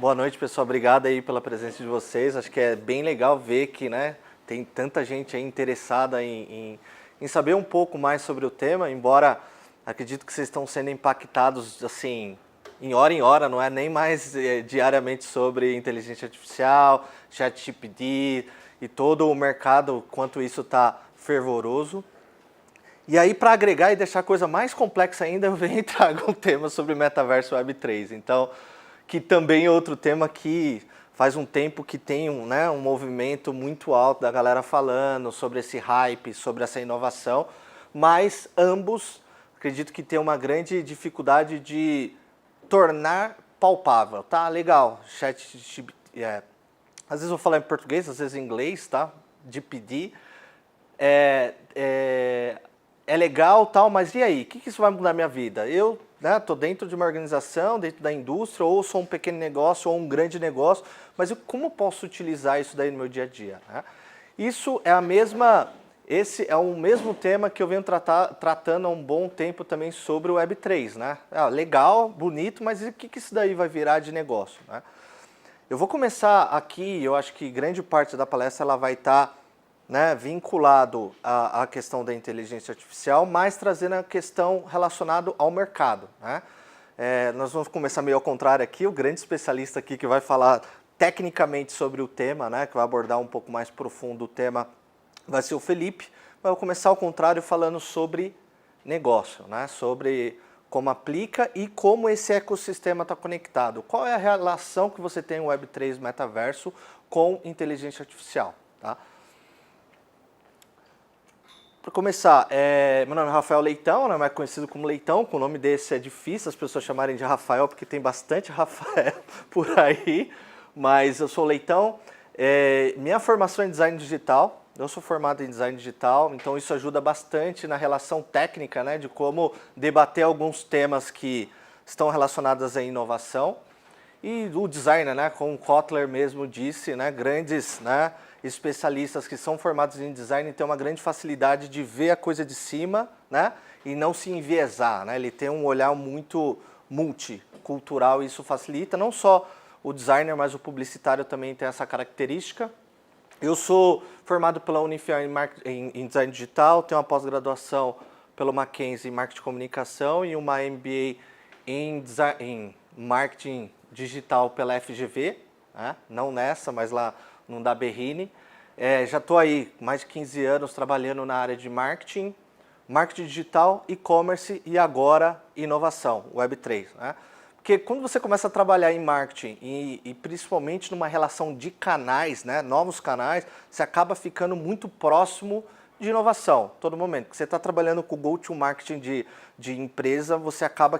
Boa noite, pessoal. Obrigado aí pela presença de vocês. Acho que é bem legal ver que, né, tem tanta gente aí interessada em saber um pouco mais sobre o tema, embora acredito que vocês estão sendo impactados, assim, em hora, não é nem mais diariamente sobre inteligência artificial, ChatGPT e todo o mercado, quanto isso está fervoroso. E aí, para agregar e deixar a coisa mais complexa ainda, eu venho e trago um tema sobre metaverso Web3. Então, que também é outro tema que faz um tempo que tem um movimento muito alto da galera falando sobre esse hype, sobre essa inovação, mas ambos acredito que tem uma grande dificuldade de tornar palpável, tá? Legal, às vezes eu vou falar em português, às vezes em inglês, tá? De pedir. É legal, tal, mas e aí? O que isso vai mudar na minha vida? Eu estou dentro de uma organização, dentro da indústria, ou sou um pequeno negócio ou um grande negócio, mas como eu posso utilizar isso daí no meu dia a dia? Né? Esse é o mesmo tema que eu venho tratando há um bom tempo também sobre o Web3. Né? Legal, bonito, mas o que isso daí vai virar de negócio? Né? Eu vou começar aqui, eu acho que grande parte da palestra ela vai estar vinculado à questão da inteligência artificial, mas trazendo a questão relacionada ao mercado. Né? Nós vamos começar meio ao contrário aqui, o grande especialista aqui que vai falar tecnicamente sobre o tema, né, que vai abordar um pouco mais profundo o tema, vai ser o Felipe. Mas eu vou começar ao contrário falando sobre negócio, né, sobre como aplica e como esse ecossistema está conectado. Qual é a relação que você tem o Web3 metaverso com inteligência artificial? Tá? Para começar, meu nome é Rafael Leitão, né, mais conhecido como Leitão, com o nome desse é difícil as pessoas chamarem de Rafael, porque tem bastante Rafael por aí, mas eu sou Leitão. Minha formação é em design digital, eu sou formado em design digital, então isso ajuda bastante na relação técnica, né, de como debater alguns temas que estão relacionados à inovação. E o designer, né, como o Kotler mesmo disse, né, grandes especialistas que são formados em design têm uma grande facilidade de ver a coisa de cima, né, e não se enviesar. Né? Ele tem um olhar muito multicultural e isso facilita. Não só o designer, mas o publicitário também tem essa característica. Eu sou formado pela Unifiar em design digital, tenho uma pós-graduação pelo Mackenzie em marketing e comunicação e uma MBA em marketing digital pela FGV, né? Não nessa, mas lá no da Berrini. Já estou aí mais de 15 anos trabalhando na área de marketing digital, e-commerce e agora inovação, Web3. Né? Porque quando você começa a trabalhar em marketing e principalmente numa relação de canais, né, novos canais, você acaba ficando muito próximo de inovação, todo momento. Porque você está trabalhando com o go-to-marketing de empresa, você acaba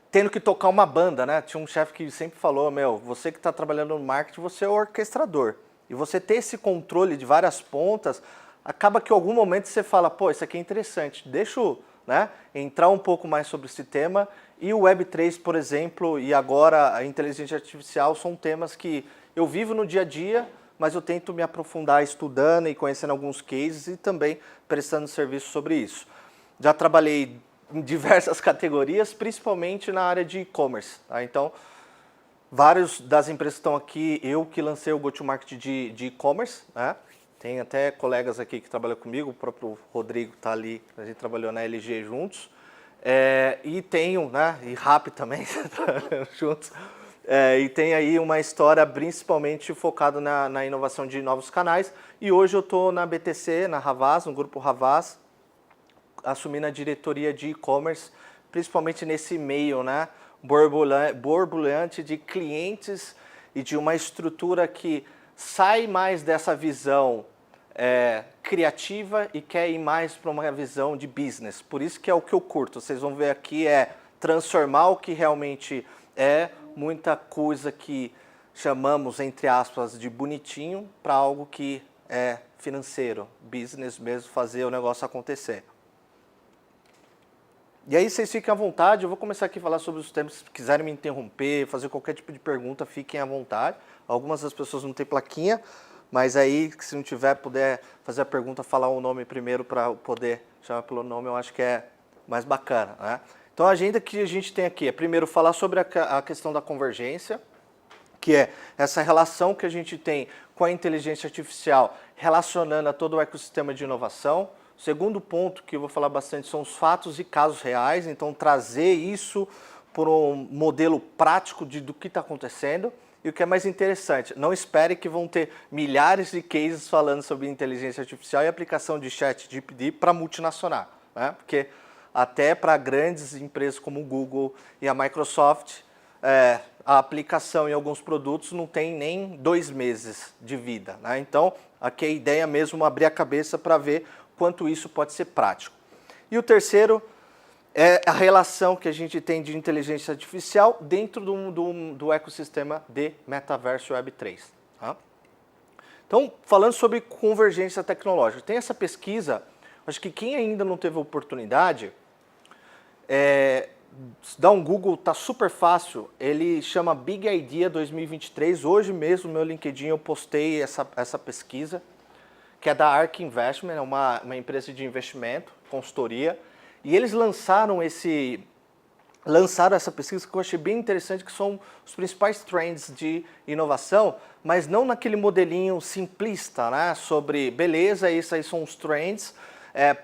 tendo que tocar uma banda, né? Tinha um chefe que sempre falou, você que está trabalhando no marketing, você é o orquestrador. E você ter esse controle de várias pontas, acaba que em algum momento você fala, pô, isso aqui é interessante, deixa eu entrar um pouco mais sobre esse tema. E o Web3, por exemplo, e agora a inteligência artificial são temas que eu vivo no dia a dia, mas eu tento me aprofundar estudando e conhecendo alguns cases e também prestando serviço sobre isso. Já trabalhei em diversas categorias, principalmente na área de e-commerce. Tá? Então, várias das empresas que estão aqui, eu que lancei o go-to-market de e-commerce. Né? Tem até colegas aqui que trabalham comigo, o próprio Rodrigo está ali, a gente trabalhou na LG juntos. E tenho, e RAP também, juntos. E tem aí uma história principalmente focada na inovação de novos canais. E hoje eu estou na BTC, na Havas, no grupo Havas, assumindo a diretoria de e-commerce, principalmente nesse meio borbulhante de clientes e de uma estrutura que sai mais dessa visão criativa e quer ir mais para uma visão de business. Por isso que é o que eu curto. Vocês vão ver aqui transformar o que realmente é muita coisa que chamamos, entre aspas, de bonitinho para algo que é financeiro, business mesmo, fazer o negócio acontecer. E aí vocês fiquem à vontade, eu vou começar aqui a falar sobre os temas, se quiserem me interromper, fazer qualquer tipo de pergunta, fiquem à vontade. Algumas das pessoas não têm plaquinha, mas aí, se não tiver, puder fazer a pergunta, falar o nome primeiro para poder chamar pelo nome, eu acho que é mais bacana. Né? Então a agenda que a gente tem aqui é primeiro falar sobre a questão da convergência, que é essa relação que a gente tem com a inteligência artificial relacionando a todo o ecossistema de inovação. O segundo ponto que eu vou falar bastante são os fatos e casos reais, então trazer isso por um modelo prático do que está acontecendo. E o que é mais interessante, não espere que vão ter milhares de cases falando sobre inteligência artificial e aplicação de ChatGPT para multinacional, né? Porque até para grandes empresas como o Google e a Microsoft, a aplicação em alguns produtos não tem nem 2 meses de vida, né? Então, aqui a ideia mesmo é abrir a cabeça para ver quanto isso pode ser prático. E o terceiro é a relação que a gente tem de inteligência artificial dentro do ecossistema de Metaverso Web 3. Tá? Então, falando sobre convergência tecnológica, tem essa pesquisa, acho que quem ainda não teve oportunidade, dá um Google, tá super fácil, ele chama Big Idea 2023, hoje mesmo no meu LinkedIn eu postei essa pesquisa, que é da ARK Investment, é uma empresa de investimento, consultoria, e eles lançaram essa pesquisa que eu achei bem interessante, que são os principais trends de inovação, mas não naquele modelinho simplista, né? Sobre, beleza, esses aí são os trends,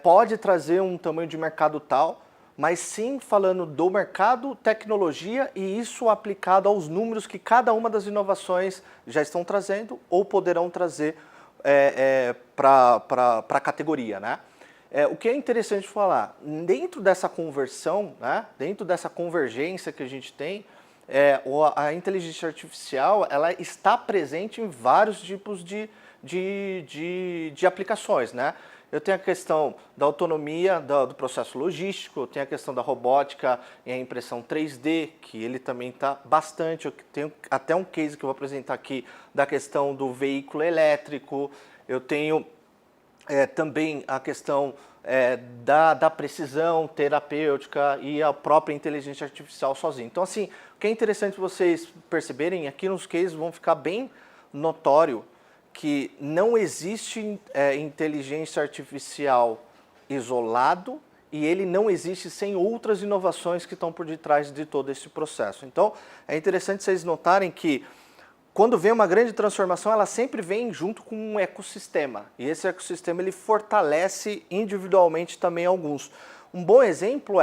pode trazer um tamanho de mercado tal, mas sim falando do mercado, tecnologia e isso aplicado aos números que cada uma das inovações já estão trazendo ou poderão trazer para a categoria, né? O que é interessante falar, dentro dessa conversão, né, dentro dessa convergência que a gente tem, a inteligência artificial ela está presente em vários tipos de aplicações, né? Eu tenho a questão da autonomia do processo logístico, eu tenho a questão da robótica e a impressão 3D, que ele também está bastante. Eu tenho até um case que eu vou apresentar aqui da questão do veículo elétrico, eu tenho também a questão da precisão terapêutica e a própria inteligência artificial sozinha. Então, assim, o que é interessante vocês perceberem, aqui nos cases vão ficar bem notório que não existe inteligência artificial isolado e ele não existe sem outras inovações que estão por detrás de todo esse processo. Então, é interessante vocês notarem que quando vem uma grande transformação, ela sempre vem junto com um ecossistema. E esse ecossistema ele fortalece individualmente também alguns. Um bom exemplo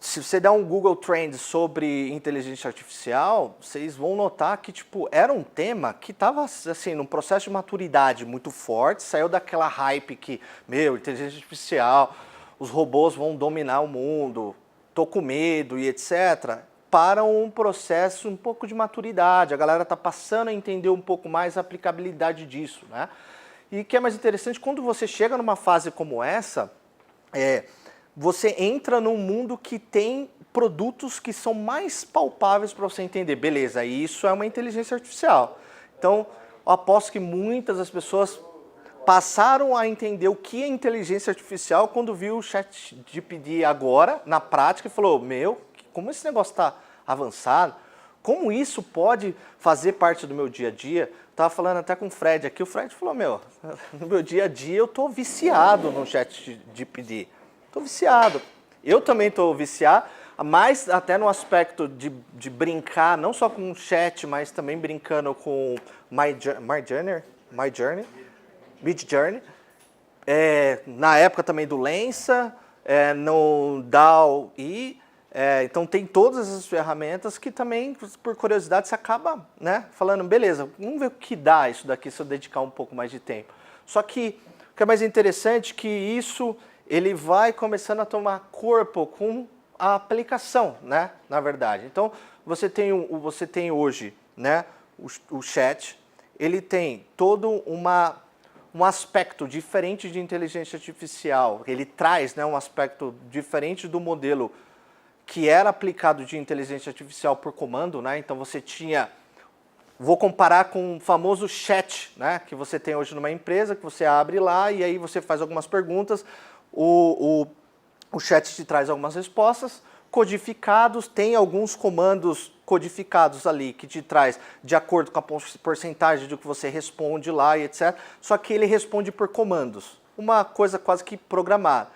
se você der um Google Trends sobre inteligência artificial, vocês vão notar que era um tema que estava assim, num processo de maturidade muito forte, saiu daquela hype que, inteligência artificial, os robôs vão dominar o mundo, tô com medo e etc., para um processo um pouco de maturidade. A galera está passando a entender um pouco mais a aplicabilidade disso, né? E o que é mais interessante, quando você chega numa fase como essa, você entra num mundo que tem produtos que são mais palpáveis para você entender. Beleza, isso é uma inteligência artificial. Então, eu aposto que muitas das pessoas passaram a entender o que é inteligência artificial quando viu o ChatGPT agora, na prática, e falou, como esse negócio está avançado, como isso pode fazer parte do meu dia a dia? Estava falando até com o Fred aqui, o Fred falou, no meu dia a dia eu estou viciado no ChatGPT. Estou viciado. Eu também estou viciado, mas até no aspecto de brincar, não só com o chat, mas também brincando com Midjourney. Na época também do Lensa, no DALL-E. Então tem todas essas ferramentas que também, por curiosidade, você acaba falando, beleza, vamos ver o que dá isso daqui se eu dedicar um pouco mais de tempo. Só que o que é mais interessante é que isso ele vai começando a tomar corpo com a aplicação, né? Na verdade. Então, você tem hoje, né, o chat, ele tem todo um aspecto diferente de inteligência artificial, ele traz, né, um aspecto diferente do modelo que era aplicado de inteligência artificial por comando, né? Então você tinha, vou comparar com o famoso chat, né, que você tem hoje numa empresa, que você abre lá e aí você faz algumas perguntas, o chat te traz algumas respostas codificados, tem alguns comandos codificados ali que te traz de acordo com a porcentagem do que você responde lá e etc. Só que ele responde por comandos, uma coisa quase que programada.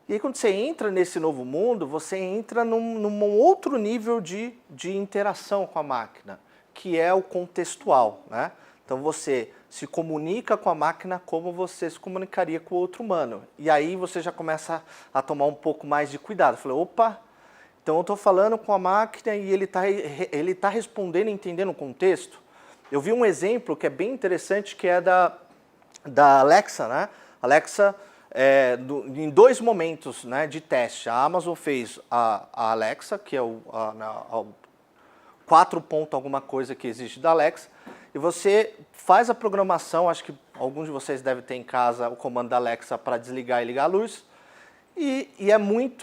E aí quando você entra nesse novo mundo, você entra num outro nível de interação com a máquina, que é o contextual, né? Então você se comunica com a máquina como você se comunicaria com o outro humano. E aí você já começa a tomar um pouco mais de cuidado. Falei, opa, então eu estou falando com a máquina e ele tá respondendo e entendendo o contexto. Eu vi um exemplo que é bem interessante, que é da Alexa, né? Alexa, em 2 momentos, né, de teste. A Amazon fez a Alexa, que é o 4 ponto alguma coisa que existe da Alexa, e você faz a programação, acho que alguns de vocês devem ter em casa o comando da Alexa para desligar e ligar a luz, e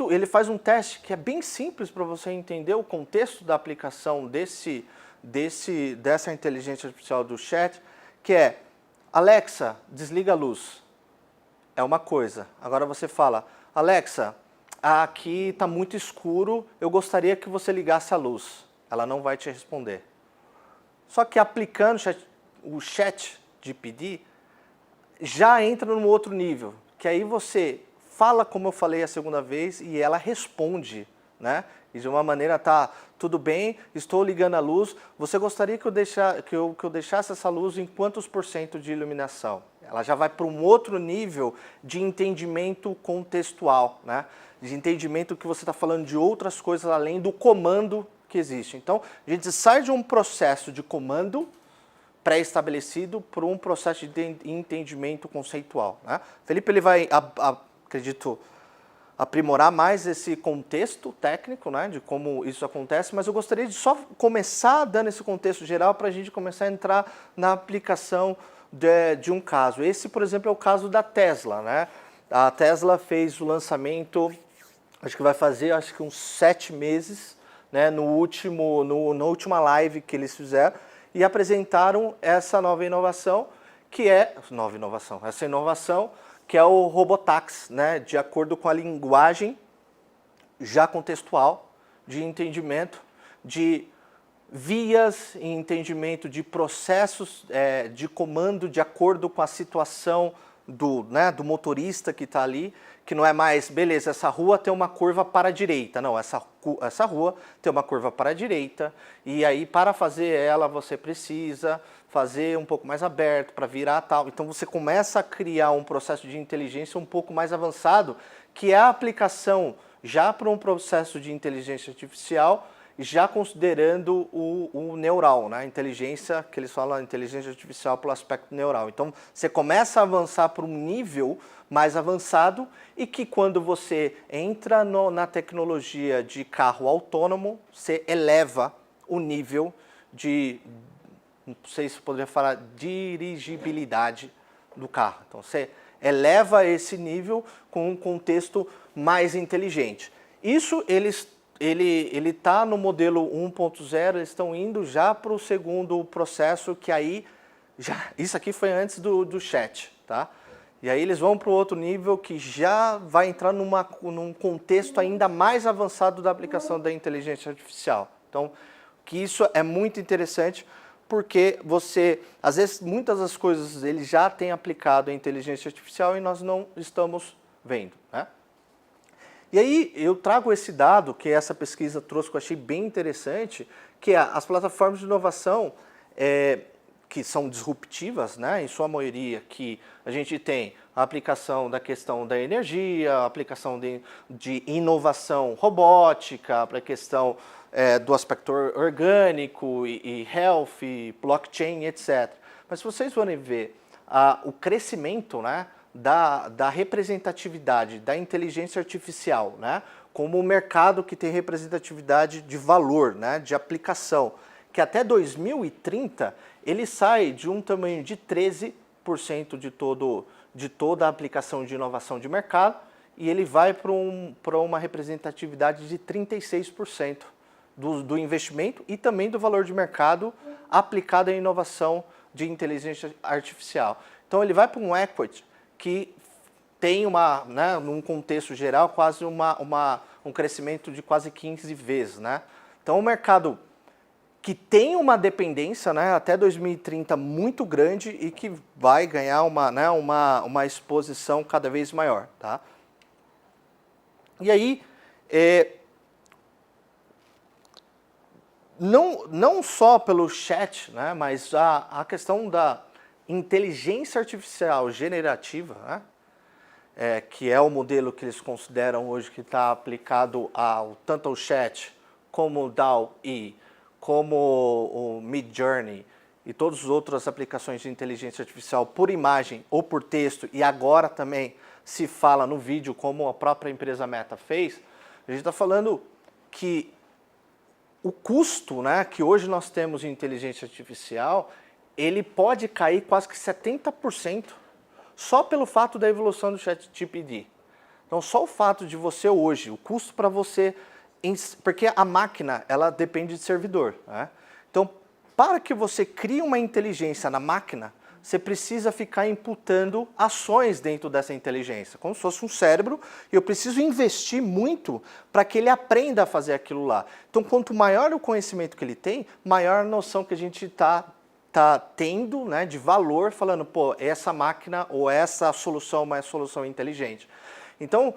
ele faz um teste que é bem simples para você entender o contexto da aplicação dessa inteligência artificial do chat, que é, Alexa, desliga a luz. É uma coisa. Agora você fala, Alexa, aqui está muito escuro, eu gostaria que você ligasse a luz. Ela não vai te responder. Só que aplicando o chat GPT, já entra num outro nível, que aí você fala como eu falei a segunda vez e ela responde, né? E de uma maneira, tá, tudo bem, estou ligando a luz, você gostaria que eu deixasse essa luz em quantos % de iluminação? Ela já vai para um outro nível de entendimento contextual, né? De entendimento que você está falando de outras coisas além do comando que existe. Então, a gente sai de um processo de comando pré-estabelecido para um processo de entendimento conceitual, né? Felipe, ele vai, acredito, aprimorar mais esse contexto técnico, né, de como isso acontece, mas eu gostaria de só começar dando esse contexto geral para a gente começar a entrar na aplicação de um caso. Esse, por exemplo, é o caso da Tesla, né? A Tesla fez o lançamento, acho que vai fazer uns 7 meses, né, na última live que eles fizeram, e apresentaram essa inovação que é o Robotaxi, né, de acordo com a linguagem já contextual, de entendimento, de vias e entendimento de processos de comando de acordo com a situação do motorista que está ali, que não é mais, beleza, essa rua tem uma curva para a direita. Não, essa rua tem uma curva para a direita, e aí para fazer ela você precisa fazer um pouco mais aberto para virar tal. Então você começa a criar um processo de inteligência um pouco mais avançado, que é a aplicação já para um processo de inteligência artificial, já considerando o neural, né? A inteligência, que eles falam, a inteligência artificial pelo aspecto neural. Então, você começa a avançar para um nível mais avançado e que quando você entra na tecnologia de carro autônomo, você eleva o nível de, não sei se eu poderia falar, dirigibilidade do carro. Então, você eleva esse nível com um contexto mais inteligente. Isso ele está no modelo 1.0, eles estão indo já para o segundo processo, que aí, isso aqui foi antes do chat, tá? E aí eles vão para o outro nível que já vai entrar num contexto ainda mais avançado da aplicação da inteligência artificial. Então, que isso é muito interessante, porque às vezes, muitas das coisas ele já tem aplicado a inteligência artificial e nós não estamos vendo, né? E aí eu trago esse dado que essa pesquisa trouxe, que eu achei bem interessante, que é as plataformas de inovação que são disruptivas, né, em sua maioria, que a gente tem a aplicação da questão da energia, a aplicação de inovação robótica, para a questão do aspecto orgânico e health, blockchain, etc. Mas se vocês forem ver o crescimento, né, da representatividade da inteligência artificial, né, como um mercado que tem representatividade de valor, né, de aplicação, que até 2030 ele sai de um tamanho de 13% de toda a aplicação de inovação de mercado e ele vai para uma representatividade de 36% do investimento e também do valor de mercado aplicado à inovação de inteligência artificial. Então ele vai para um equity que tem num contexto geral, quase um crescimento de quase 15 vezes, né? Então, o mercado que tem uma dependência, né, até 2030 muito grande e que vai ganhar uma exposição cada vez maior, tá? E aí, não só pelo chat, né, mas a questão da inteligência artificial generativa, né, que é o modelo que eles consideram hoje que está aplicado tanto ao chat, como o DALL-E, como o Midjourney e todas as outras aplicações de inteligência artificial por imagem ou por texto, e agora também se fala no vídeo, como a própria empresa Meta fez, a gente está falando que o custo, né, que hoje nós temos em inteligência artificial, ele pode cair quase que 70%, só pelo fato da evolução do ChatGPT. Então, só o fato de você hoje, o custo para você, porque a máquina, ela depende de servidor, né? Então, para que você crie uma inteligência na máquina, você precisa ficar imputando ações dentro dessa inteligência, como se fosse um cérebro, e eu preciso investir muito para que ele aprenda a fazer aquilo lá. Então, quanto maior o conhecimento que ele tem, maior a noção que a gente está tendo, né, de valor, falando, pô, essa máquina ou essa solução é uma solução inteligente. Então,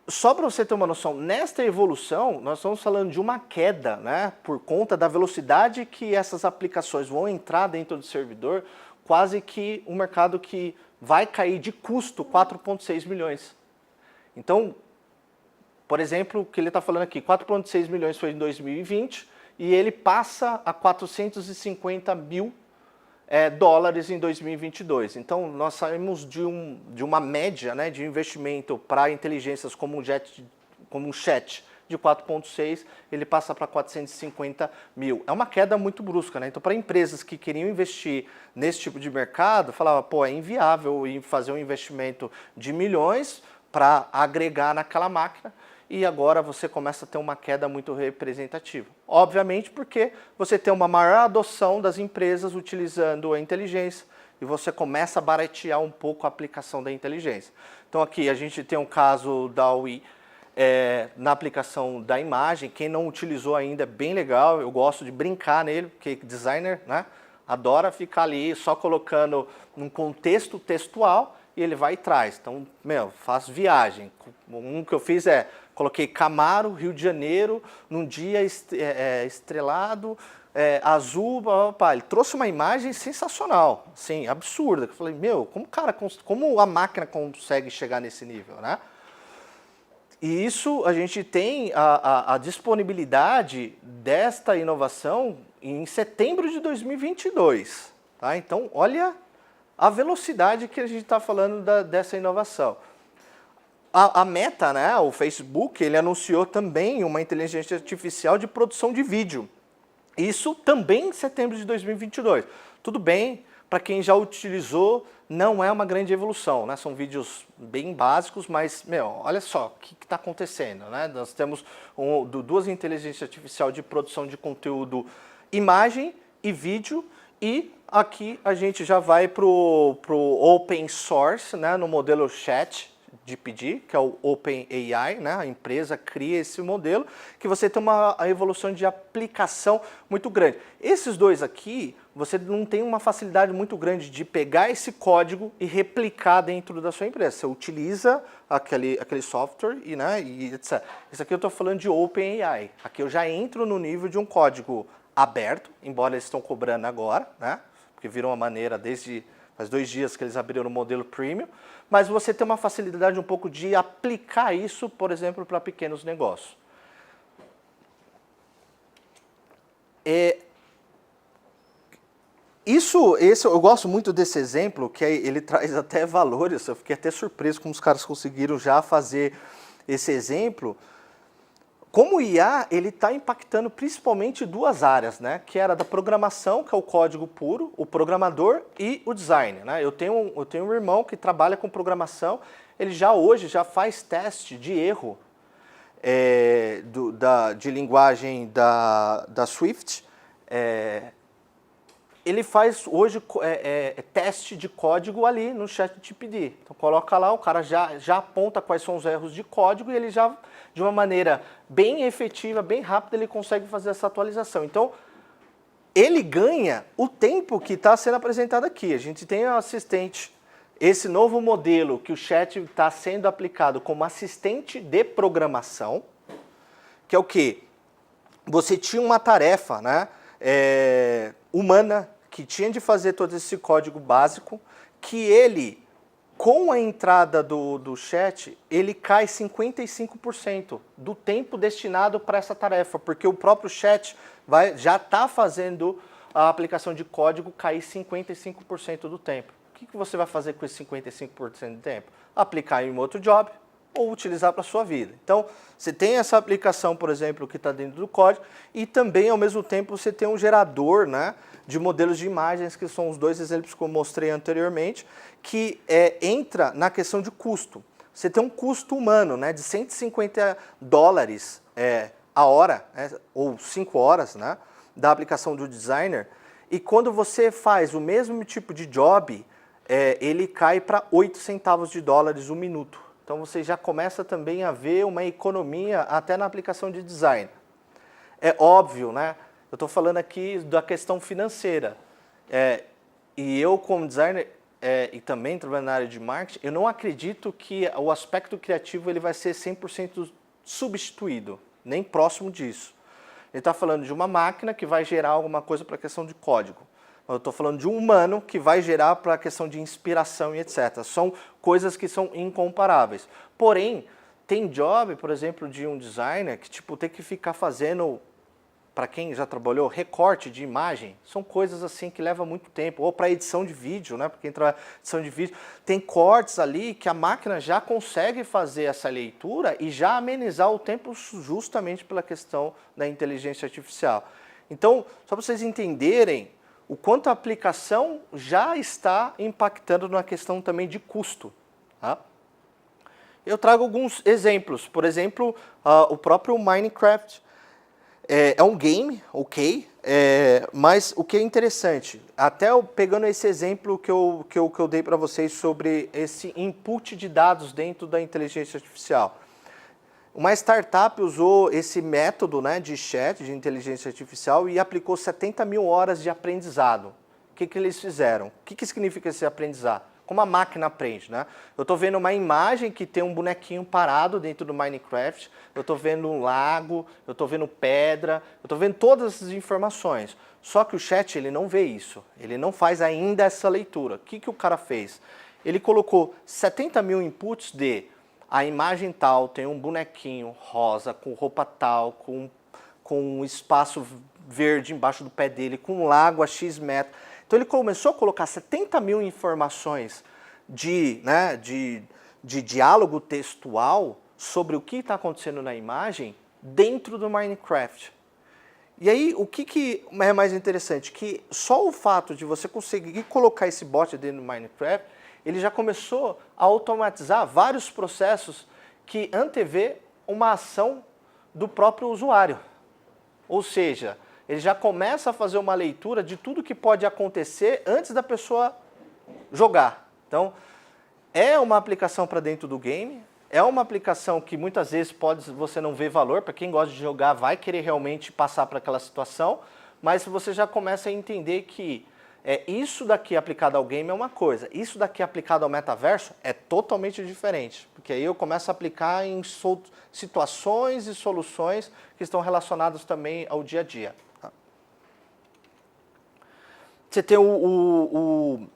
só para você ter uma noção, nesta evolução, nós estamos falando de uma queda, né, por conta da velocidade que essas aplicações vão entrar dentro do servidor, quase que um mercado que vai cair de custo 4,6 milhões. Então, por exemplo, o que ele está falando aqui, 4,6 milhões foi em 2020, e ele passa a 450 mil dólares em 2022. Então, nós saímos de uma média, né, de investimento para inteligências como um chat de 4,6, ele passa para 450 mil. É uma queda muito brusca, né? Então, para empresas que queriam investir nesse tipo de mercado, falava, pô, é inviável fazer um investimento de milhões para agregar naquela máquina, e agora você começa a ter uma queda muito representativa. Obviamente porque você tem uma maior adoção das empresas utilizando a inteligência e você começa a baratear um pouco a aplicação da inteligência. Então aqui a gente tem um caso da UI na aplicação da imagem. Quem não utilizou ainda é bem legal, eu gosto de brincar nele, porque designer, né, adora ficar ali só colocando num contexto textual e ele vai e traz. Então, faz viagem. Um que eu fiz coloquei Camaro, Rio de Janeiro, num dia estrelado, azul, ele trouxe uma imagem sensacional, assim, absurda. Eu falei, como a máquina consegue chegar nesse nível, né? E isso, a gente tem a disponibilidade desta inovação em setembro de 2022, tá? Então, olha a velocidade que a gente está falando dessa inovação. A Meta, né, o Facebook, ele anunciou também uma inteligência artificial de produção de vídeo. Isso também em setembro de 2022. Tudo bem, para quem já utilizou, não é uma grande evolução, né? São vídeos bem básicos, mas, olha só o que está acontecendo, né? Nós temos duas inteligências artificiais de produção de conteúdo, imagem e vídeo, e aqui a gente já vai para o open source, né, no modelo ChatGPT, que é o OpenAI, né? A empresa cria esse modelo, que você tem uma evolução de aplicação muito grande. Esses dois aqui, você não tem uma facilidade muito grande de pegar esse código e replicar dentro da sua empresa. Você utiliza aquele software e etc. Isso aqui eu estou falando de OpenAI. Aqui eu já entro no nível de um código aberto, embora eles estão cobrando agora, né? Porque virou uma maneira faz 2 dias que eles abriram o modelo Premium, mas você tem uma facilidade um pouco de aplicar isso, por exemplo, para pequenos negócios. Eu gosto muito desse exemplo, que ele traz até valores. Eu fiquei até surpreso como os caras conseguiram já fazer esse exemplo. Como o IA, ele está impactando principalmente 2 áreas, né? Que era da programação, que é o código puro, o programador e o design, né? Eu tenho um irmão que trabalha com programação, ele hoje já faz teste de erro de linguagem da Swift. Ele faz hoje teste de código ali no ChatGPT. Então coloca lá, o cara já aponta quais são os erros de código e ele já, de uma maneira bem efetiva, bem rápida, ele consegue fazer essa atualização. Então, ele ganha o tempo que está sendo apresentado aqui. A gente tem um assistente esse novo modelo que o chat está sendo aplicado como assistente de programação, que é o quê? Você tinha uma tarefa, né, humana que tinha de fazer todo esse código básico, que ele, com a entrada do chat, ele cai 55% do tempo destinado para essa tarefa, porque o próprio chat já está fazendo a aplicação de código cair 55% do tempo. O que você vai fazer com esse 55% do tempo? Aplicar em um outro job ou utilizar para a sua vida. Então, você tem essa aplicação, por exemplo, que está dentro do código, e também, ao mesmo tempo, você tem um gerador, né, de modelos de imagens, que são os dois exemplos que eu mostrei anteriormente, que entra na questão de custo. Você tem um custo humano, né, de $150 a hora, ou 5 horas, né, da aplicação do designer, e quando você faz o mesmo tipo de job, ele cai para 8 centavos de dólares o minuto. Então você já começa também a ver uma economia até na aplicação de design. É óbvio, né? Eu estou falando aqui da questão financeira. E eu, como designer, e também trabalhando na área de marketing, eu não acredito que o aspecto criativo ele vai ser 100% substituído, nem próximo disso. Ele está falando de uma máquina que vai gerar alguma coisa para a questão de código. Eu estou falando de um humano que vai gerar para a questão de inspiração e etc. São coisas que são incomparáveis. Porém, tem job, por exemplo, de um designer que tipo, tem que ficar fazendo, para quem já trabalhou, recorte de imagem. São coisas assim que levam muito tempo. Ou para edição de vídeo, né? Para quem trabalha edição de vídeo. Tem cortes ali que a máquina já consegue fazer essa leitura e já amenizar o tempo justamente pela questão da inteligência artificial. Então, só para vocês entenderem o quanto a aplicação já está impactando na questão também de custo. Tá? Eu trago alguns exemplos. Por exemplo, o próprio Minecraft. É um game, ok, mas o que é interessante, até pegando esse exemplo que eu dei para vocês sobre esse input de dados dentro da inteligência artificial. Uma startup usou esse método, né, de chat, de inteligência artificial, e aplicou 70 mil horas de aprendizado. O que eles fizeram? O que significa esse aprendizado? Como a máquina aprende, né? Eu estou vendo uma imagem que tem um bonequinho parado dentro do Minecraft, eu estou vendo um lago, eu estou vendo pedra, eu estou vendo todas essas informações. Só que o chat ele não vê isso, ele não faz ainda essa leitura. O que o cara fez? Ele colocou 70 mil inputs de a imagem tal tem um bonequinho rosa, com roupa tal, com um espaço verde embaixo do pé dele, com um lago a X metros. Então ele começou a colocar 70 mil informações de diálogo textual sobre o que está acontecendo na imagem dentro do Minecraft. E aí, o que é mais interessante? Que só o fato de você conseguir colocar esse bot dentro do Minecraft, ele já começou a automatizar vários processos que antevê uma ação do próprio usuário. Ou seja, ele já começa a fazer uma leitura de tudo que pode acontecer antes da pessoa jogar. Então, é uma aplicação para dentro do game, é uma aplicação que muitas vezes você não vê valor, para quem gosta de jogar vai querer realmente passar para aquela situação, mas você já começa a entender que isso daqui aplicado ao game é uma coisa, isso daqui aplicado ao metaverso é totalmente diferente, porque aí eu começo a aplicar em situações e soluções que estão relacionadas também ao dia a dia. Tá? Você tem o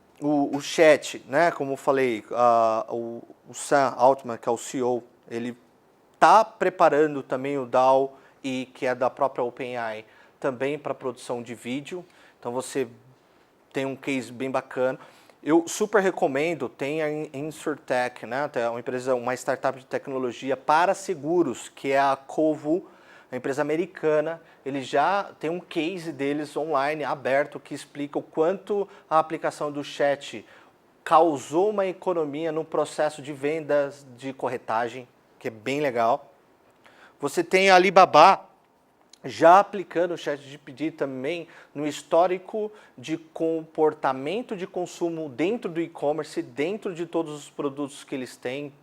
chat, né? Como eu falei, o Sam Altman, que é o CEO, ele está preparando também o DALL-E, que é da própria OpenAI, também para produção de vídeo. Então você tem um case bem bacana. Eu super recomendo, tem a InsurTech, né? Uma startup de tecnologia para seguros, que é a Covu, a empresa americana. Ele já tem um case deles online, aberto, que explica o quanto a aplicação do chat causou uma economia no processo de vendas de corretagem, que é bem legal. Você tem a Alibaba já aplicando o ChatGPT também no histórico de comportamento de consumo dentro do e-commerce, dentro de todos os produtos que eles têm.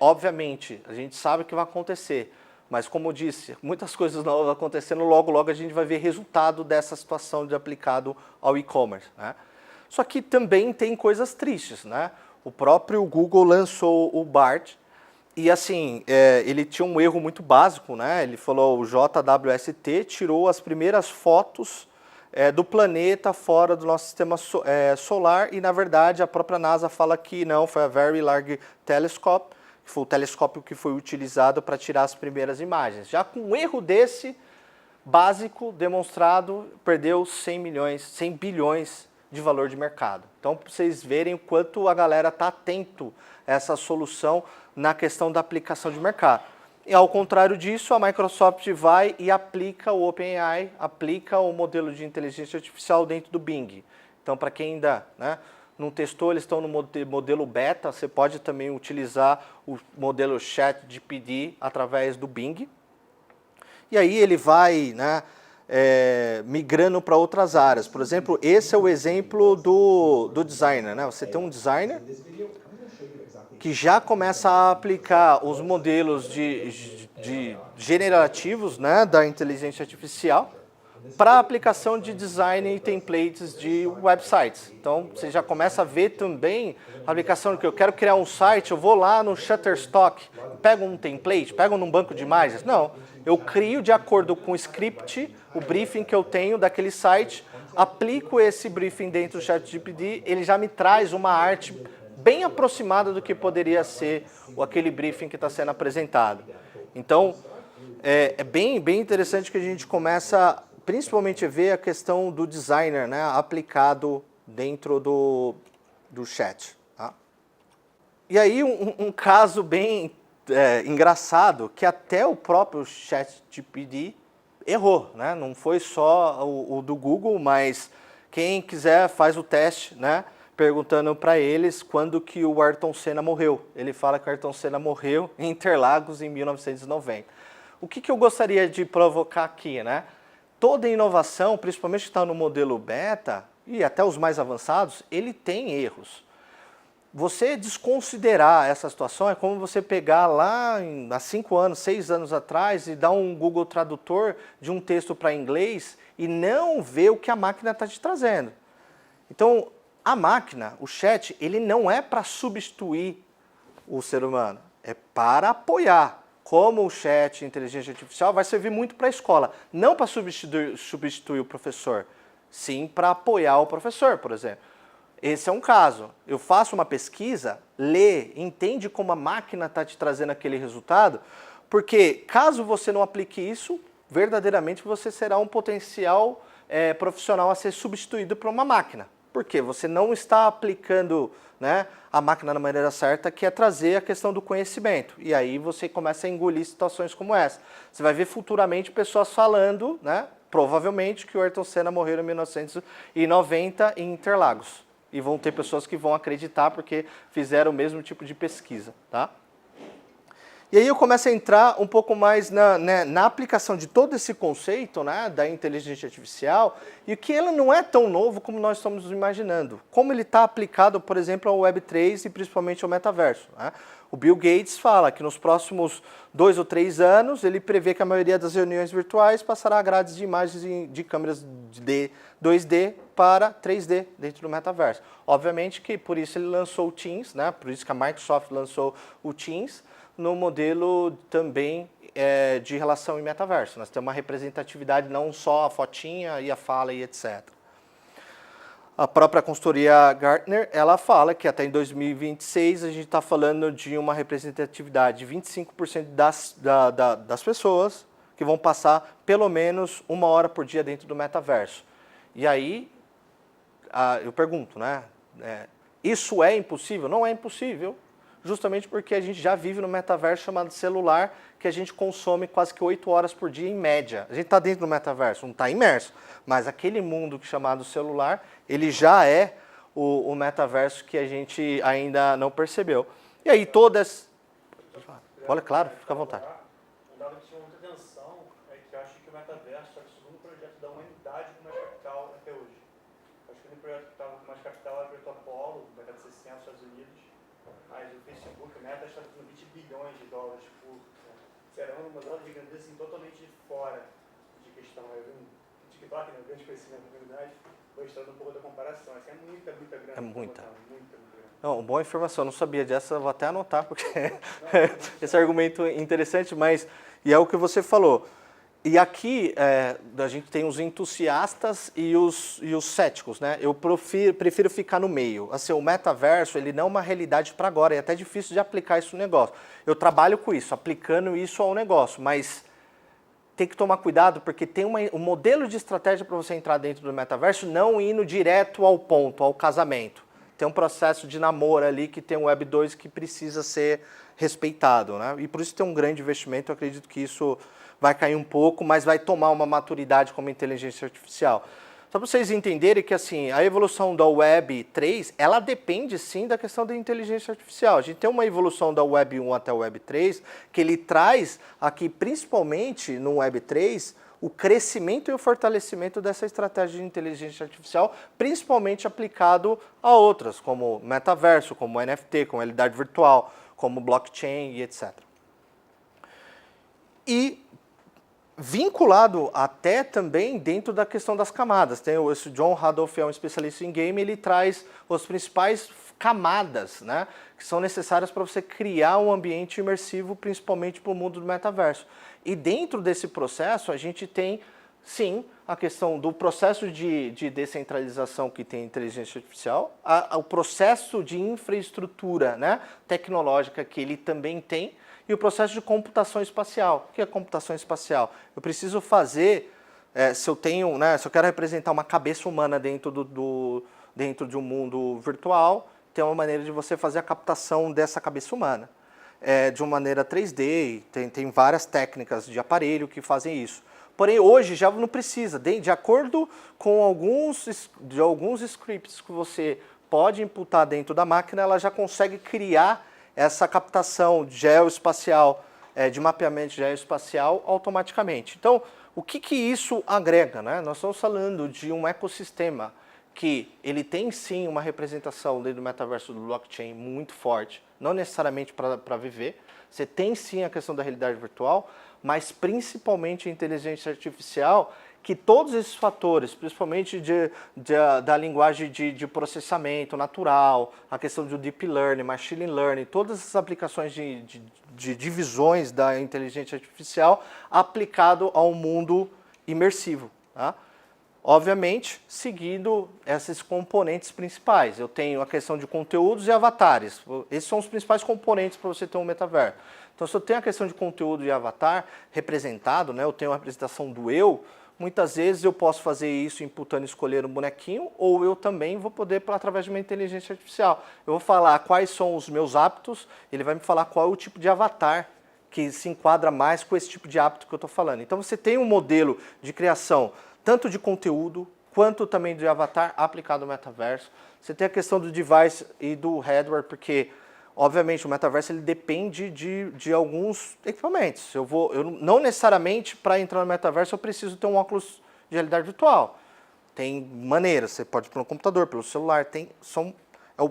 Obviamente, a gente sabe o que vai acontecer, mas como eu disse, muitas coisas novas acontecendo, logo a gente vai ver resultado dessa situação de aplicado ao e-commerce, né? Só que também tem coisas tristes, né? O próprio Google lançou o BART e assim, ele tinha um erro muito básico, né? Ele falou o JWST tirou as primeiras fotos do planeta fora do nosso sistema solar e na verdade a própria NASA fala que não, foi a Very Large Telescope, que foi o telescópio que foi utilizado para tirar as primeiras imagens. Já com um erro desse básico demonstrado, perdeu 100 bilhões de valor de mercado. Então, para vocês verem o quanto a galera está atento a essa solução na questão da aplicação de mercado. E ao contrário disso, a Microsoft vai e aplica o OpenAI, aplica o modelo de inteligência artificial dentro do Bing. Então, para quem ainda não testou, eles estão no modelo beta, você pode também utilizar o modelo ChatGPT através do Bing. E aí ele vai migrando para outras áreas. Por exemplo, esse é o exemplo do designer. Você tem um designer que já começa a aplicar os modelos de generativos da inteligência artificial para a aplicação de design e templates de websites. Então, você já começa a ver também a aplicação que eu quero criar um site, eu vou lá no Shutterstock, pego um template, pego num banco de imagens. Não, eu crio de acordo com o script, o briefing que eu tenho daquele site, aplico esse briefing dentro do ChatGPT, ele já me traz uma arte bem aproximada do que poderia ser aquele briefing que está sendo apresentado. Então, é bem interessante que a gente começa principalmente a ver a questão do designer aplicado dentro do chat. Tá? E aí um caso bem engraçado, que até o próprio ChatGPT errou. Não foi só o do Google, mas quem quiser faz o teste, perguntando para eles quando que o Ayrton Senna morreu. Ele fala que o Ayrton Senna morreu em Interlagos em 1990. O que eu gostaria de provocar aqui, Toda inovação, principalmente que está no modelo beta, e até os mais avançados, ele tem erros. Você desconsiderar essa situação é como você pegar lá há 5 anos, 6 anos atrás e dar um Google Tradutor de um texto para inglês e não ver o que a máquina está te trazendo. Então, a máquina, o chat, ele não é para substituir o ser humano, é para apoiar. Como o chat, inteligência artificial, vai servir muito para a escola. Não para substituir o professor, sim para apoiar o professor, por exemplo. Esse é um caso. Eu faço uma pesquisa, lê, entende como a máquina está te trazendo aquele resultado, porque caso você não aplique isso, verdadeiramente você será um potencial profissional a ser substituído por uma máquina. Porque você não está aplicando a máquina da maneira certa, que é trazer a questão do conhecimento. E aí você começa a engolir situações como essa. Você vai ver futuramente pessoas falando, provavelmente, que o Ayrton Senna morreu em 1990 em Interlagos. E vão ter pessoas que vão acreditar porque fizeram o mesmo tipo de pesquisa. Tá? E aí eu começo a entrar um pouco mais na aplicação de todo esse conceito da inteligência artificial e que ele não é tão novo como nós estamos imaginando. Como ele está aplicado, por exemplo, ao Web3 e principalmente ao metaverso. O Bill Gates fala que nos próximos 2 ou 3 anos ele prevê que a maioria das reuniões virtuais passará a grades de imagens de câmeras de 2D para 3D dentro do metaverso. Obviamente que por isso ele lançou o Teams, por isso que a Microsoft lançou o Teams, no modelo também de relação em metaverso. Nós temos uma representatividade, não só a fotinha e a fala e etc. A própria consultoria Gartner, ela fala que até em 2026 a gente está falando de uma representatividade de 25% das pessoas que vão passar pelo menos 1 hora por dia dentro do metaverso. E aí, eu pergunto, isso é impossível? Não é impossível. Justamente porque a gente já vive no metaverso chamado celular, que a gente consome quase que 8 horas por dia em média. A gente está dentro do metaverso, não está imerso, mas aquele mundo chamado celular, ele já é o metaverso que a gente ainda não percebeu. E aí todas... Olha, claro, fica à vontade. Um dado que chama muita atenção é que eu acho que o metaverso é o segundo projeto da humanidade com mais capital até hoje. Acho que o projeto que estava com mais capital era o projeto Apollo, da década de 60, nos Estados Unidos. Mas o Facebook, o Meta, está com 20 bilhões de dólares por... Será uma dose de grandeza assim, totalmente fora de questão. De TikTok, né, o grande crescimento da comunidade, mostrando um pouco da comparação. Assim, é muita grana. É muita. Muita grana. Não, boa informação, eu não sabia dessa, vou até anotar, porque Não, esse argumento é interessante, mas e é o que você falou. E aqui a gente tem os entusiastas e os céticos, né? Eu prefiro ficar no meio. Assim, o metaverso, ele não é uma realidade para agora, é até difícil de aplicar isso no negócio. Eu trabalho com isso, aplicando isso ao negócio, mas tem que tomar cuidado porque tem um modelo de estratégia para você entrar dentro do metaverso não indo direto ao ponto, ao casamento. Tem um processo de namoro ali que tem um Web 2 que precisa ser respeitado, né? E por isso tem um grande investimento, eu acredito que isso vai cair um pouco, mas vai tomar uma maturidade como inteligência artificial. Só para vocês entenderem que assim, a evolução da Web 3, ela depende sim da questão da inteligência artificial. A gente tem uma evolução da Web 1 até a Web 3, que ele traz aqui, principalmente no Web 3, o crescimento e o fortalecimento dessa estratégia de inteligência artificial, principalmente aplicado a outras, como metaverso, como NFT, como realidade virtual, como blockchain e etc. E vinculado até também dentro da questão das camadas. Tem esse John Randolph, é um especialista em game, ele traz as principais camadas, né, que são necessárias para você criar um ambiente imersivo, principalmente para o mundo do metaverso. E dentro desse processo, a gente tem, sim, a questão do processo de descentralização que tem a inteligência artificial, o processo de infraestrutura, né, tecnológica que ele também tem, e o processo de computação espacial. O que é computação espacial? Eu preciso fazer, se eu quero representar uma cabeça humana dentro de um mundo virtual, tem uma maneira de você fazer a captação dessa cabeça humana. De uma maneira 3D, tem várias técnicas de aparelho que fazem isso. Porém, hoje já não precisa, de acordo com alguns scripts que você pode imputar dentro da máquina, ela já consegue criar essa captação geoespacial, de mapeamento geoespacial automaticamente. Então, o que isso agrega, né? Nós estamos falando de um ecossistema que ele tem sim uma representação dentro do metaverso do blockchain muito forte, não necessariamente para viver, você tem sim a questão da realidade virtual, mas principalmente a inteligência artificial, que todos esses fatores, principalmente da linguagem de processamento natural, a questão do deep learning, machine learning, todas essas aplicações de divisões da inteligência artificial aplicado ao mundo imersivo, tá? Obviamente, seguindo esses componentes principais. Eu tenho a questão de conteúdos e avatares. Esses são os principais componentes para você ter um metaverso. Então, se eu tenho a questão de conteúdo e avatar representado, né, eu tenho a representação do eu, muitas vezes eu posso fazer isso imputando escolher um bonequinho, ou eu também vou poder, através de uma inteligência artificial. Eu vou falar quais são os meus hábitos, ele vai me falar qual é o tipo de avatar que se enquadra mais com esse tipo de hábito que eu estou falando. Então você tem um modelo de criação tanto de conteúdo, quanto também de avatar aplicado no metaverso. Você tem a questão do device e do hardware, porque obviamente o metaverso ele depende de alguns equipamentos. Não necessariamente para entrar no metaverso eu preciso ter um óculos de realidade virtual. Tem maneiras, você pode ir pelo computador, pelo celular,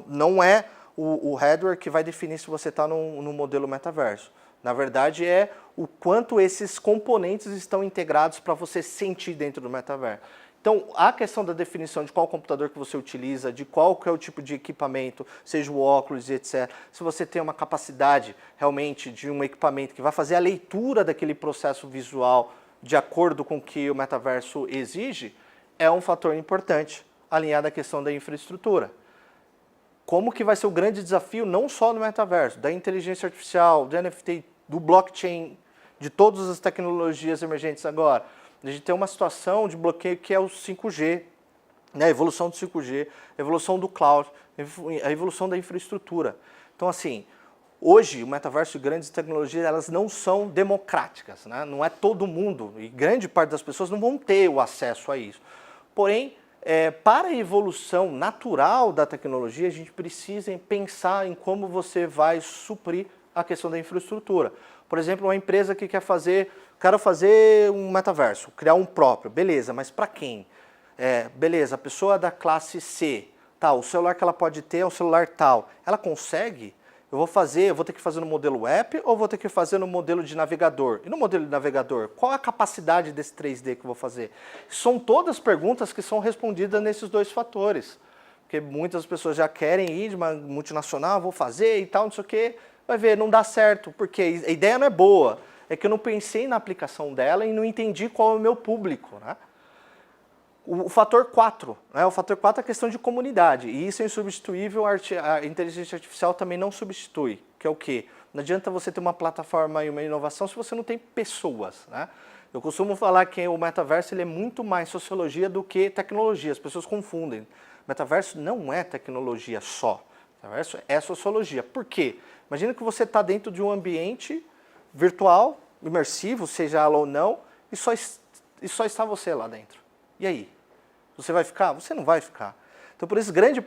não é o hardware que vai definir se você está no modelo metaverso. Na verdade é o quanto esses componentes estão integrados para você sentir dentro do metaverso. Então, a questão da definição de qual computador que você utiliza, de qual que é o tipo de equipamento, seja o óculos e etc. Se você tem uma capacidade realmente de um equipamento que vai fazer a leitura daquele processo visual de acordo com o que o metaverso exige, é um fator importante, alinhado à questão da infraestrutura. Como que vai ser o grande desafio, não só no metaverso, da inteligência artificial, do NFT, do blockchain, de todas as tecnologias emergentes agora. A gente tem uma situação de bloqueio que é o 5G, né? A evolução do 5G, a evolução do cloud, a evolução da infraestrutura. Então, assim, hoje o metaverso e grandes tecnologias, elas não são democráticas, né? Não é todo mundo, e grande parte das pessoas não vão ter o acesso a isso. Porém, para a evolução natural da tecnologia, a gente precisa pensar em como você vai suprir a questão da infraestrutura. Por exemplo, uma empresa que quero fazer um metaverso, criar um próprio, beleza, mas para quem? Beleza, a pessoa da classe C, tá, o celular que ela pode ter é um celular tal, ela consegue eu vou ter que fazer no modelo web ou vou ter que fazer no modelo de navegador? E no modelo de navegador, qual a capacidade desse 3D que eu vou fazer? São todas perguntas que são respondidas nesses dois fatores. Porque muitas pessoas já querem ir de uma multinacional, vou fazer e tal, não sei o quê. Vai ver, não dá certo, porque a ideia não é boa. É que eu não pensei na aplicação dela e não entendi qual é o meu público, né? O fator 4, né? O fator 4 é a questão de comunidade, e isso é insubstituível, a inteligência artificial também não substitui, que é o quê? Não adianta você ter uma plataforma e uma inovação se você não tem pessoas, né? Eu costumo falar que o metaverso ele é muito mais sociologia do que tecnologia, as pessoas confundem. Metaverso não é tecnologia só, metaverso é sociologia. Por quê? Imagina que você está dentro de um ambiente virtual, imersivo, seja ela ou não, e só está você lá dentro. E aí? Você vai ficar? Você não vai ficar. Então, por isso, grande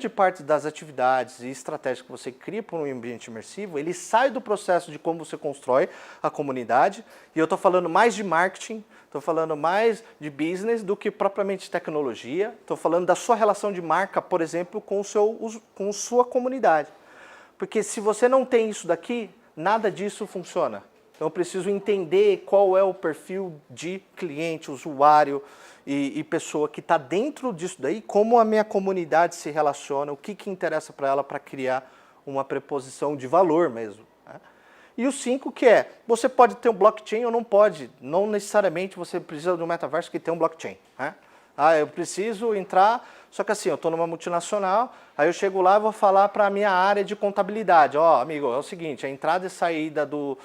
parte das atividades e estratégias que você cria para um ambiente imersivo, ele sai do processo de como você constrói a comunidade. E eu estou falando mais de marketing, estou falando mais de business do que propriamente tecnologia. Estou falando da sua relação de marca, por exemplo, com sua comunidade. Porque se você não tem isso daqui, nada disso funciona. Então eu preciso entender qual é o perfil de cliente, usuário e pessoa que está dentro disso daí, como a minha comunidade se relaciona, o que interessa para ela para criar uma preposição de valor mesmo. Né? E o 5 que é, você pode ter um blockchain ou não pode, não necessariamente você precisa de um metaverso que tenha um blockchain. Né? Eu preciso entrar, só que assim, eu estou numa multinacional, aí eu chego lá e vou falar para a minha área de contabilidade, amigo, é o seguinte, a entrada e saída do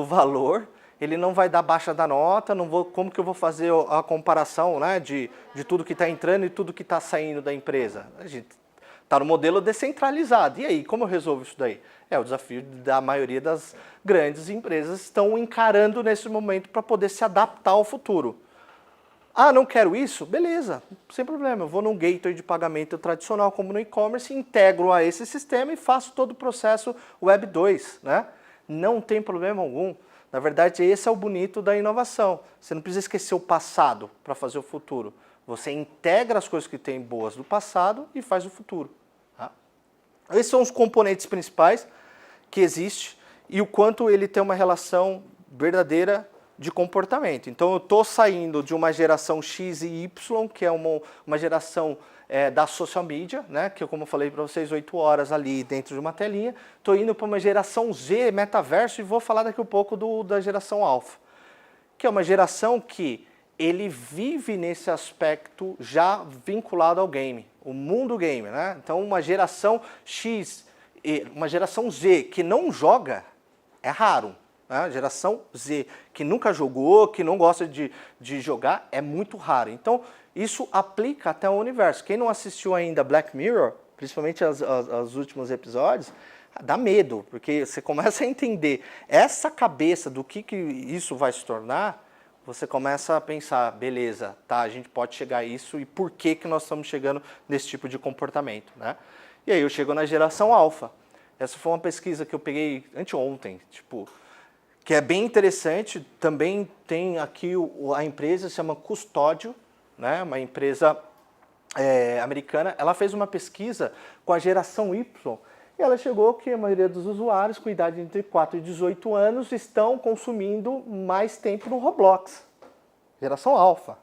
valor, ele não vai dar baixa da nota, como que eu vou fazer a comparação, né, de tudo que está entrando e tudo que está saindo da empresa? A gente está no modelo descentralizado, e aí, como eu resolvo isso daí? É o desafio da maioria das grandes empresas estão encarando nesse momento para poder se adaptar ao futuro. Não quero isso? Beleza, sem problema. Eu vou num gateway de pagamento tradicional, como no e-commerce, integro a esse sistema e faço todo o processo Web 2. Né? Não tem problema algum. Na verdade, esse é o bonito da inovação. Você não precisa esquecer o passado para fazer o futuro. Você integra as coisas que tem boas do passado e faz o futuro. Tá? Esses são os componentes principais que existem e o quanto ele tem uma relação verdadeira de comportamento. Então eu estou saindo de uma geração X e Y, que é uma geração da social media, né? Que como eu falei para vocês, 8 horas ali dentro de uma telinha. Estou indo para uma geração Z, metaverso, e vou falar daqui a pouco da geração alfa, que é uma geração que ele vive nesse aspecto já vinculado ao game, o mundo game. Né? Então uma geração X, uma geração Z que não joga, é raro. A geração Z, que nunca jogou, que não gosta de jogar, é muito raro. Então, isso aplica até o universo. Quem não assistiu ainda Black Mirror, principalmente os últimos episódios, dá medo, porque você começa a entender essa cabeça do que isso vai se tornar, você começa a pensar, beleza, tá, a gente pode chegar a isso e por que nós estamos chegando nesse tipo de comportamento. Né? E aí eu chego na geração alfa. Essa foi uma pesquisa que eu peguei anteontem, que é bem interessante. Também tem aqui a empresa, se chama Custódio, né? Uma empresa americana. Ela fez uma pesquisa com a geração Y e ela chegou que a maioria dos usuários com idade entre 4 e 18 anos estão consumindo mais tempo no Roblox. Geração alfa.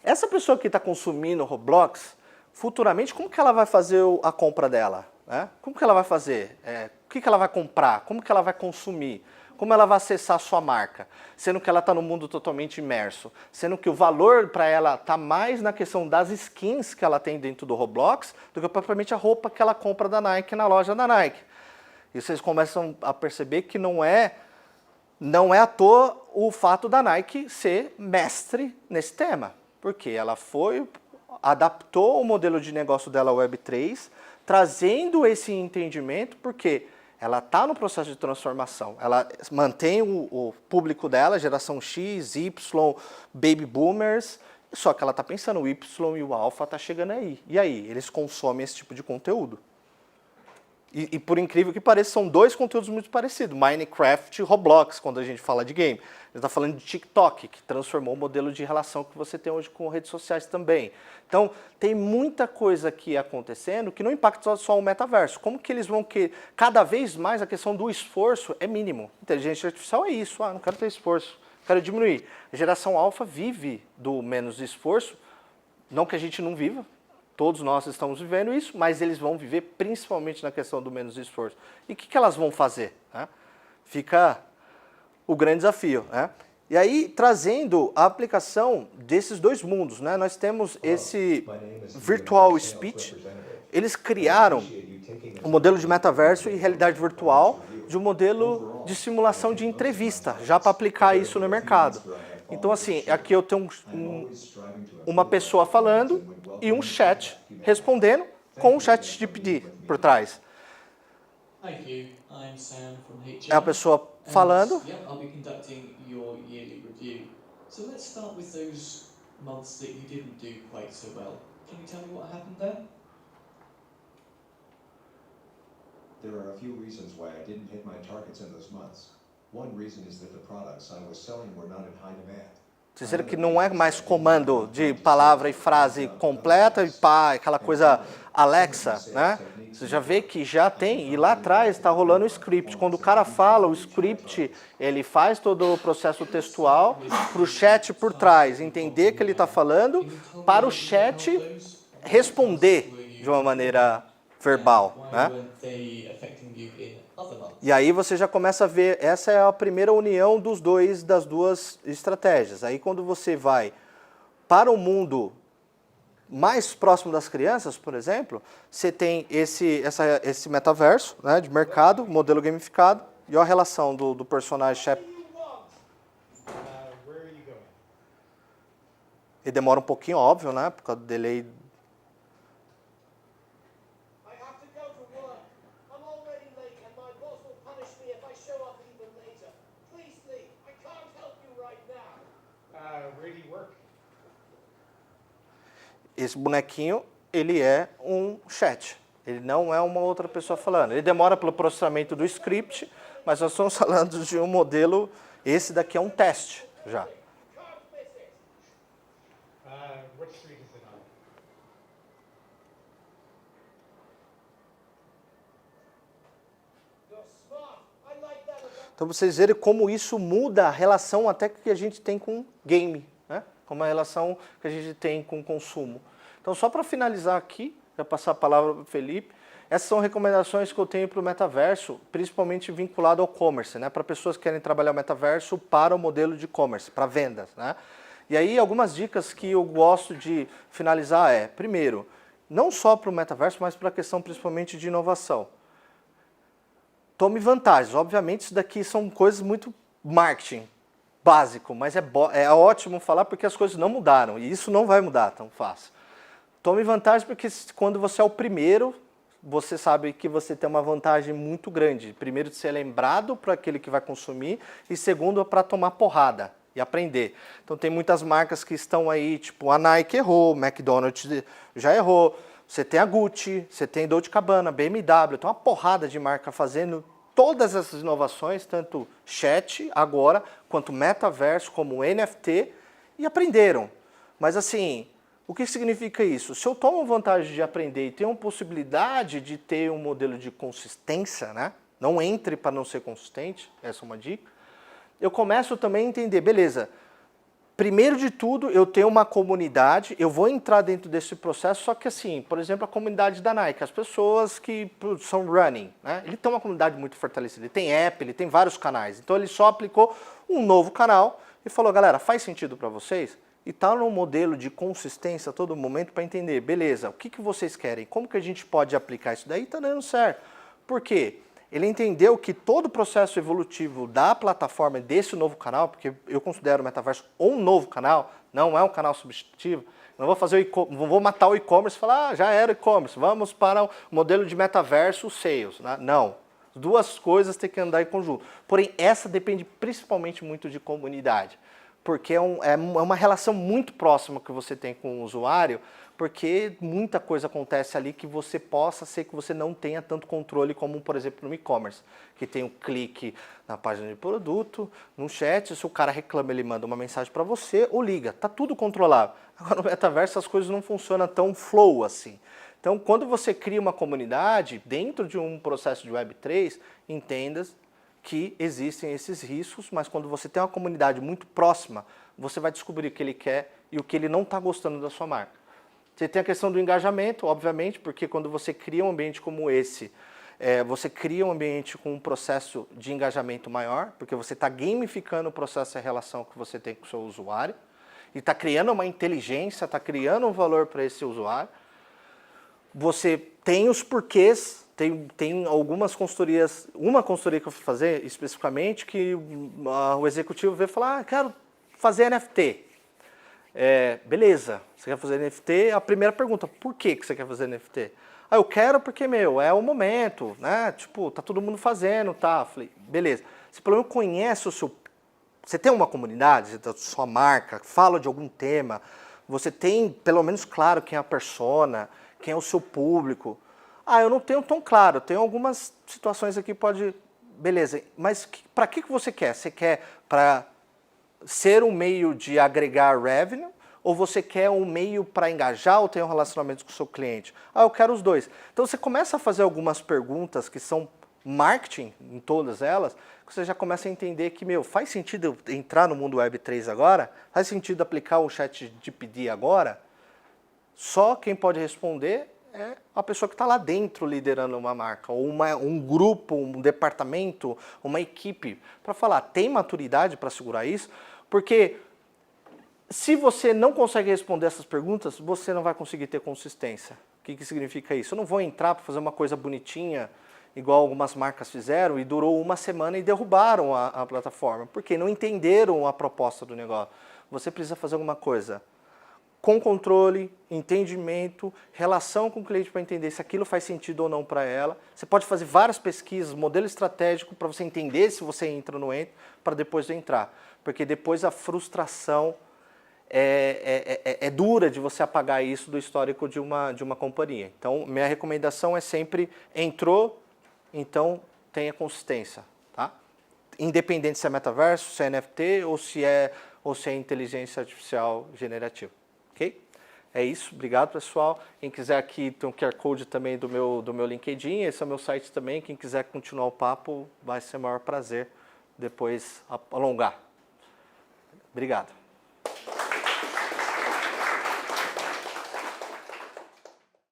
Essa pessoa que está consumindo Roblox, futuramente, como que ela vai fazer a compra dela? Né? Como que ela vai fazer? O que ela vai comprar? Como que ela vai consumir? Como ela vai acessar a sua marca? Sendo que ela está num mundo totalmente imerso. Sendo que o valor para ela está mais na questão das skins que ela tem dentro do Roblox do que propriamente a roupa que ela compra da Nike na loja da Nike. E vocês começam a perceber que não é à toa o fato da Nike ser mestre nesse tema. Porque ela adaptou o modelo de negócio dela Web3, trazendo esse entendimento, porque ela está no processo de transformação. Ela mantém o público dela, geração X, Y, baby boomers, só que ela está pensando, o Y e o alfa está chegando aí. E aí, eles consomem esse tipo de conteúdo. E por incrível que pareça, são dois conteúdos muito parecidos, Minecraft e Roblox, quando a gente fala de game. A gente está falando de TikTok, que transformou o modelo de relação que você tem hoje com redes sociais também. Então, tem muita coisa aqui acontecendo que não impacta só o metaverso. Como que eles vão que cada vez mais a questão do esforço é mínimo. Inteligência artificial é isso, não quero ter esforço, quero diminuir. A geração alfa vive do menos esforço, não que a gente não viva, todos nós estamos vivendo isso, mas eles vão viver principalmente na questão do menos esforço. E o que elas vão fazer? Né? Fica o grande desafio. Né? E aí, trazendo a aplicação desses dois mundos, né? Nós temos esse Virtual Speech. Eles criaram um modelo de metaverso e realidade virtual de um modelo de simulação de entrevista, já para aplicar isso no mercado. Então, assim, aqui eu tenho uma pessoa falando e um chat respondendo com um chat GPT por trás. É a pessoa falando. There are a few reasons why I didn't hit my targets in those months. One reason is that the products I was selling were not in high demand. Vocês viram que não é mais comando de palavra e frase completa e pá, aquela coisa Alexa, né? Você já vê que já tem, e lá atrás está rolando o script. Quando o cara fala, o script, ele faz todo o processo textual para o chat por trás, entender que ele está falando, para o chat responder de uma maneira verbal, né? E aí você já começa a ver, essa é a primeira união das duas estratégias. Aí quando você vai para o mundo mais próximo das crianças, por exemplo, você tem esse metaverso, né, de mercado, modelo gamificado, e a relação do personagem chefe. Ele demora um pouquinho, óbvio, né, por causa do delay. Esse bonequinho, ele é um chat. Ele não é uma outra pessoa falando. Ele demora pelo processamento do script, mas nós estamos falando de um modelo, esse daqui é um teste já. Então vocês verem como isso muda a relação até que a gente tem com game, né? Como a relação que a gente tem com o consumo. Então só para finalizar aqui, já passar a palavra para o Felipe, essas são recomendações que eu tenho para o metaverso, principalmente vinculado ao commerce, né? Para pessoas que querem trabalhar o metaverso para o modelo de commerce, para vendas, né? E aí algumas dicas que eu gosto de finalizar primeiro, não só para o metaverso, mas para a questão principalmente de inovação. Tome vantagens. Obviamente, isso daqui são coisas muito marketing, básico, mas é ótimo falar porque as coisas não mudaram e isso não vai mudar tão fácil. Tome vantagem porque quando você é o primeiro, você sabe que você tem uma vantagem muito grande. Primeiro, de ser lembrado para aquele que vai consumir e segundo, para tomar porrada e aprender. Então, tem muitas marcas que estão aí, tipo a Nike errou, o McDonald's já errou, você tem a Gucci, você tem Dolce & Gabbana, BMW, tem uma porrada de marca fazendo todas essas inovações, tanto chat agora, quanto metaverso, como NFT, e aprenderam. Mas assim, o que significa isso? Se eu tomo vantagem de aprender e tenho a possibilidade de ter um modelo de consistência, né? Não entre para não ser consistente, essa é uma dica, eu começo também a entender, beleza, primeiro de tudo, eu tenho uma comunidade, eu vou entrar dentro desse processo, só que assim, por exemplo, a comunidade da Nike, as pessoas que são running, né? Ele tem uma comunidade muito fortalecida, ele tem app, ele tem vários canais, então ele só aplicou um novo canal e falou, galera, faz sentido para vocês? E está num modelo de consistência a todo momento para entender, beleza, o que vocês querem, como que a gente pode aplicar isso daí? Está dando certo. Por quê? Ele entendeu que todo o processo evolutivo da plataforma desse novo canal, porque eu considero o metaverso um novo canal, não é um canal substitutivo, não vou fazer não vou matar o e-commerce e falar, já era e-commerce, vamos para o modelo de metaverso sales. Né? Não, duas coisas têm que andar em conjunto. Porém, essa depende principalmente muito de comunidade. porque é uma relação muito próxima que você tem com o usuário, porque muita coisa acontece ali que você possa ser que você não tenha tanto controle como, por exemplo, no e-commerce, que tem um clique na página de produto, no chat, se o cara reclama, ele manda uma mensagem para você ou liga, tá tudo controlado. Agora no metaverso as coisas não funcionam tão flow assim. Então, quando você cria uma comunidade dentro de um processo de Web3, entenda que existem esses riscos, mas quando você tem uma comunidade muito próxima, você vai descobrir o que ele quer e o que ele não está gostando da sua marca. Você tem a questão do engajamento, obviamente, porque quando você cria um ambiente como esse, você cria um ambiente com um processo de engajamento maior, porque você está gamificando o processo e a relação que você tem com o seu usuário, e está criando uma inteligência, está criando um valor para esse usuário. Você tem os porquês, tem algumas consultorias, uma consultoria que eu fui fazer especificamente, que o executivo veio falar, quero fazer NFT. Beleza, você quer fazer NFT? A primeira pergunta, por que você quer fazer NFT? Eu quero porque, é o momento, né? Tipo, tá todo mundo fazendo, tá? Falei, beleza. Você pelo menos conhece o seu... Você tem uma comunidade, você tem a sua marca, fala de algum tema, você tem pelo menos claro quem é a persona, quem é o seu público. Eu não tenho tão claro, tem algumas situações aqui pode... Beleza, mas para que você quer? Você quer para ser um meio de agregar revenue ou você quer um meio para engajar ou ter um relacionamento com o seu cliente? Eu quero os dois. Então você começa a fazer algumas perguntas que são marketing, em todas elas, que você já começa a entender que, faz sentido eu entrar no mundo Web3 agora? Faz sentido aplicar o ChatGPT agora? Só quem pode responder é a pessoa que está lá dentro liderando uma marca, ou um grupo, um departamento, uma equipe, para falar, tem maturidade para segurar isso? Porque se você não consegue responder essas perguntas, você não vai conseguir ter consistência. O que significa isso? Eu não vou entrar para fazer uma coisa bonitinha, igual algumas marcas fizeram, e durou uma semana e derrubaram a plataforma, porque não entenderam a proposta do negócio. Você precisa fazer alguma coisa com controle, entendimento, relação com o cliente para entender se aquilo faz sentido ou não para ela. Você pode fazer várias pesquisas, modelo estratégico para você entender se você entra ou não entra, para depois entrar. Porque depois a frustração é dura de você apagar isso do histórico de uma companhia. Então, minha recomendação é sempre, entrou, então tenha consistência. Tá? Independente se é metaverso, se é NFT ou se é inteligência artificial generativa. Ok? É isso, obrigado pessoal. Quem quiser aqui tem um QR Code também do meu LinkedIn, esse é o meu site também. Quem quiser continuar o papo, vai ser o maior prazer depois alongar. Obrigado.